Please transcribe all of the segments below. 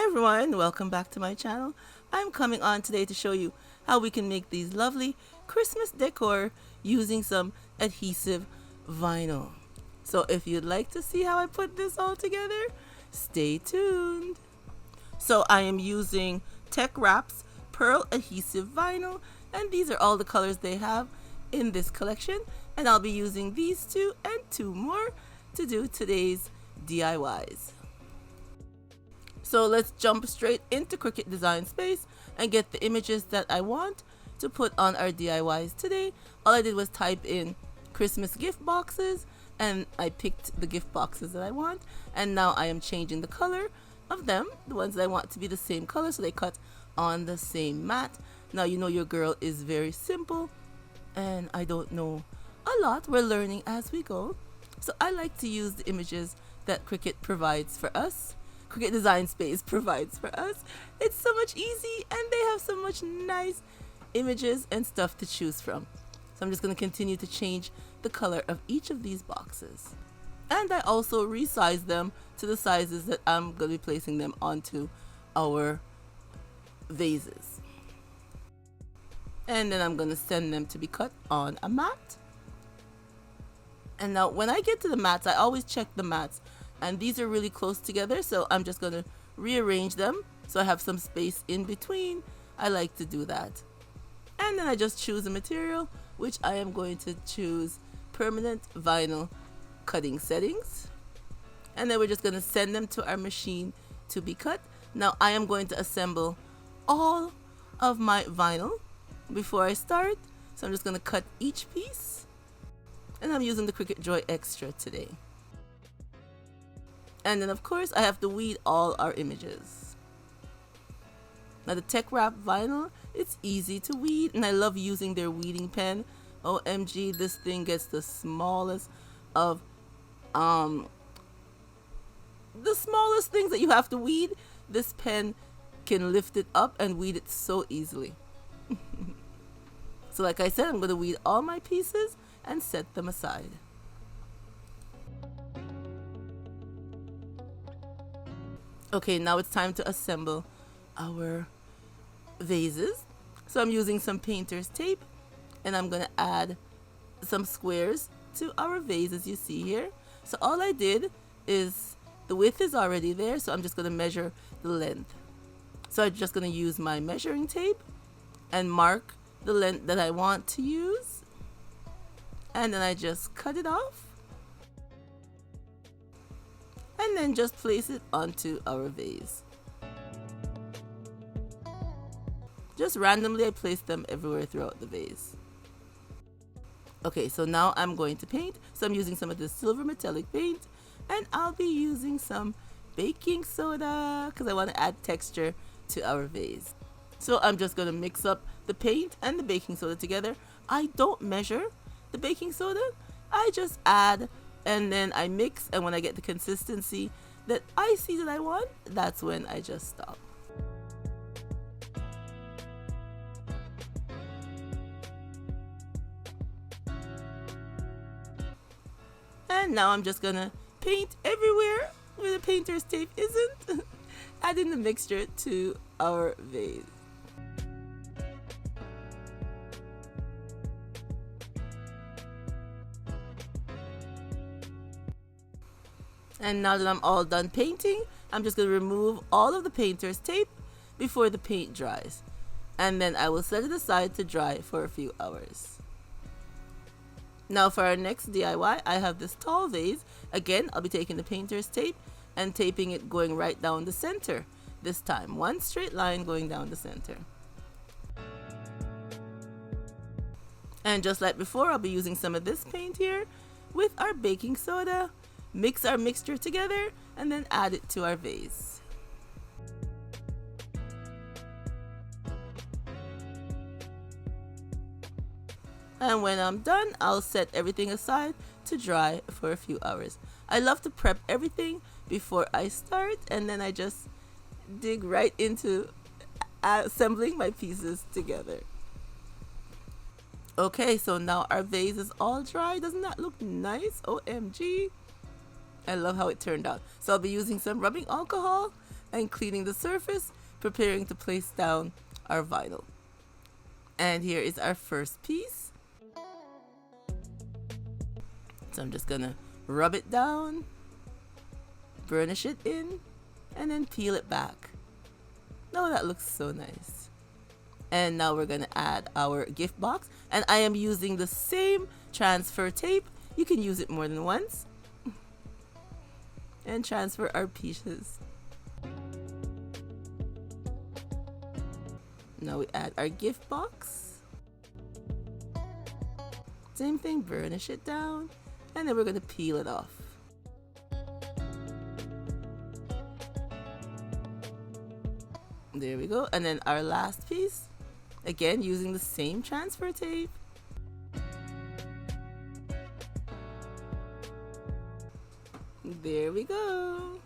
everyone, welcome back to my channel. I'm coming on today to show you how we can make these lovely Christmas decor using some adhesive vinyl. So if you'd like to see how I put this all together, stay tuned. So I am using Teckwrap's Pearl Adhesive Vinyl, and these are all the colors they have in this collection, and I'll be using these two and two more to do today's DIYs. So let's jump straight into Cricut Design Space and get the images that I want to put on our DIYs today. All I did was type in Christmas gift boxes and I picked the gift boxes that I want, and now I am changing the color of them, the ones that I want to be the same color so they cut on the same mat. Now you know your girl is very simple and I don't know a lot. We're learning as we go. So I like to use the images that Cricut provides for us. Cricut Design Space provides for us. It's so much easy and they have so much nice images and stuff to choose from. So I'm just going to continue to change the color of each of these boxes. And I also resize them to the sizes that I'm going to be placing them onto our vases. And then I'm going to send them to be cut on a mat. And now when I get to the mats, I always check the mats. And these are really close together, so I'm just going to rearrange them so I have some space in between. I like to do that. And then I just choose a material, which I am going to choose permanent vinyl cutting settings. And then we're just going to send them to our machine to be cut. Now I am going to assemble all of my vinyl before I start. So I'm just going to cut each piece. And I'm using the Cricut Joy Extra today. And then of course I have to weed all our images. Now the Teckwrap vinyl, it's easy to weed and I love using their weeding pen. OMG, this thing gets the smallest of the smallest things that you have to weed. This pen can lift it up and weed it so easily. So like I said, I'm going to weed all my pieces and set them aside. Okay, now it's time to assemble our vases. So I'm using some painter's tape and I'm going to add some squares to our vase as you see here. So all I did is the width is already there, so I'm just going to measure the length. So I'm just going to use my measuring tape and mark the length that I want to use. And then I just cut it off. And then just place it onto our vase. Just randomly I place them everywhere throughout the vase. Okay, so now I'm going to paint. So I'm using some of this silver metallic paint and I'll be using some baking soda because I want to add texture to our vase. So I'm just going to mix up the paint and the baking soda together. I don't measure the baking soda. I just add and then I mix, and when I get the consistency that I see that I want, that's when I just stop. And now I'm just gonna paint everywhere where the painter's tape isn't, adding the mixture to our vase. And now that I'm all done painting, I'm just going to remove all of the painter's tape before the paint dries. And then I will set it aside to dry for a few hours. Now for our next DIY, I have this tall vase. Again, I'll be taking the painter's tape and taping it going right down the center. This time, one straight line going down the center. And just like before, I'll be using some of this paint here with our baking soda. Mix our mixture together and then add it to our vase. And when I'm done, I'll set everything aside to dry for a few hours. I love to prep everything before I start, and then I just dig right into assembling my pieces together. Okay, so now our vase is all dry. Doesn't that look nice? OMG. I love how it turned out. So I'll be using some rubbing alcohol and cleaning the surface, preparing to place down our vinyl. And here is our first piece. So I'm just gonna rub it down, burnish it in, and then peel it back. Oh, that looks so nice. And now we're gonna add our gift box, and I am using the same transfer tape. You can use it more than once. And transfer our pieces. Now we add our gift box. Same thing, burnish it down, and then we're gonna peel it off. There we go. And then our last piece, again using the same transfer tape. There we go.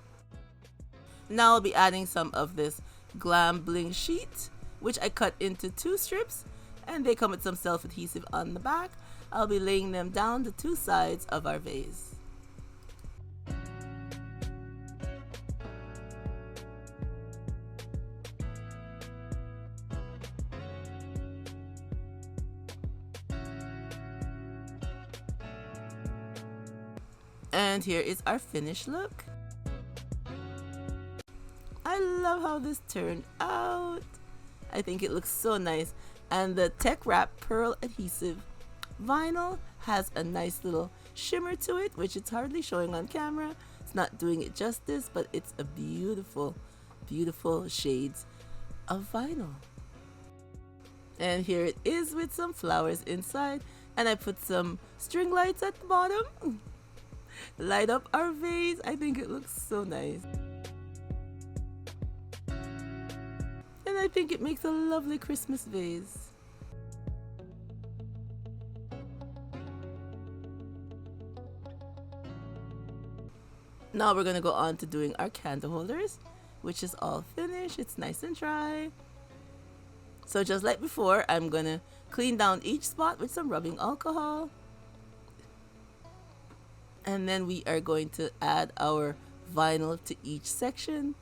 Now I'll be adding some of this glam bling sheet, which I cut into 2 strips, and they come with some self-adhesive on the back. I'll be laying them down the 2 sides of our vase. And here is our finished look. I love how this turned out. I think it looks so nice. And the Teckwrap Pearl Adhesive vinyl has a nice little shimmer to it, which it's hardly showing on camera. It's not doing it justice, but it's a beautiful, beautiful shades of vinyl. And here it is with some flowers inside. And I put some string lights at the bottom. Light up our vase. I think it looks so nice. And I think it makes a lovely Christmas vase. Now we're going to go on to doing our candle holders, which is all finished. It's nice and dry. So just like before, I'm going to clean down each spot with some rubbing alcohol. And then we are going to add our vinyl to each section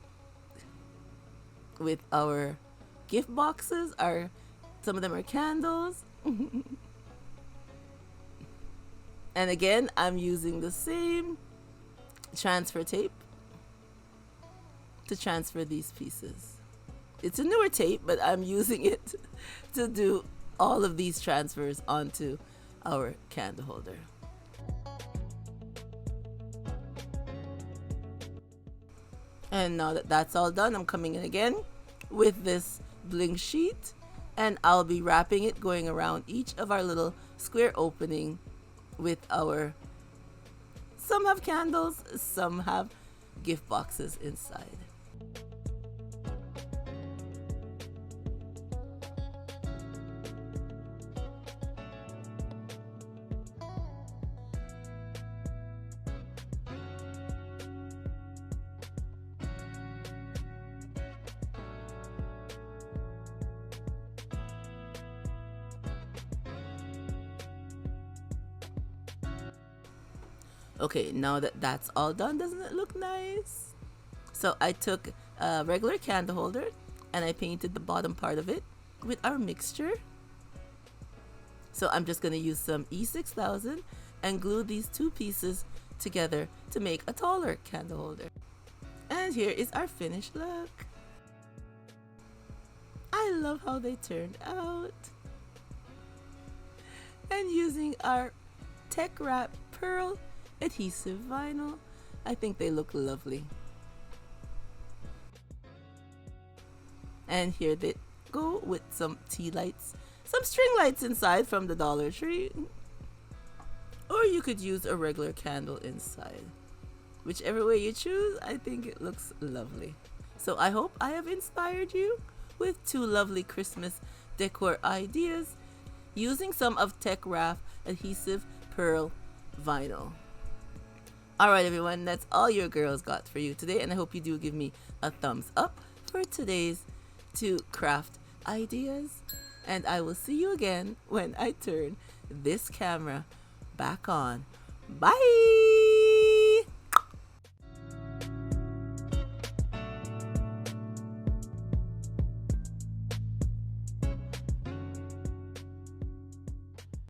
with our gift boxes. Some of them are candles. And again, I'm using the same transfer tape to transfer these pieces. It's a newer tape, but I'm using it to do all of these transfers onto our candle holder. And now that that's all done, I'm coming in again with this bling sheet, and I'll be wrapping it, going around each of our little square opening with our, some have candles, some have gift boxes inside. Okay, now that that's all done, doesn't it look nice? So I took a regular candle holder and I painted the bottom part of it with our mixture. So I'm just going to use some E6000 and glue these 2 pieces together to make a taller candle holder. And here is our finished look. I love how they turned out. And using our Teckwrap Pearl Adhesive vinyl, I think they look lovely. And here they go with some tea lights, some string lights inside from the Dollar Tree. Or you could use a regular candle inside. Whichever way you choose, I think it looks lovely. So I hope I have inspired you with 2 lovely Christmas decor ideas using some of Teckwrap Adhesive Pearl vinyl. Alright everyone, that's all your girls got for you today, and I hope you do give me a thumbs up for today's 2 craft ideas. And I will see you again when I turn this camera back on. Bye!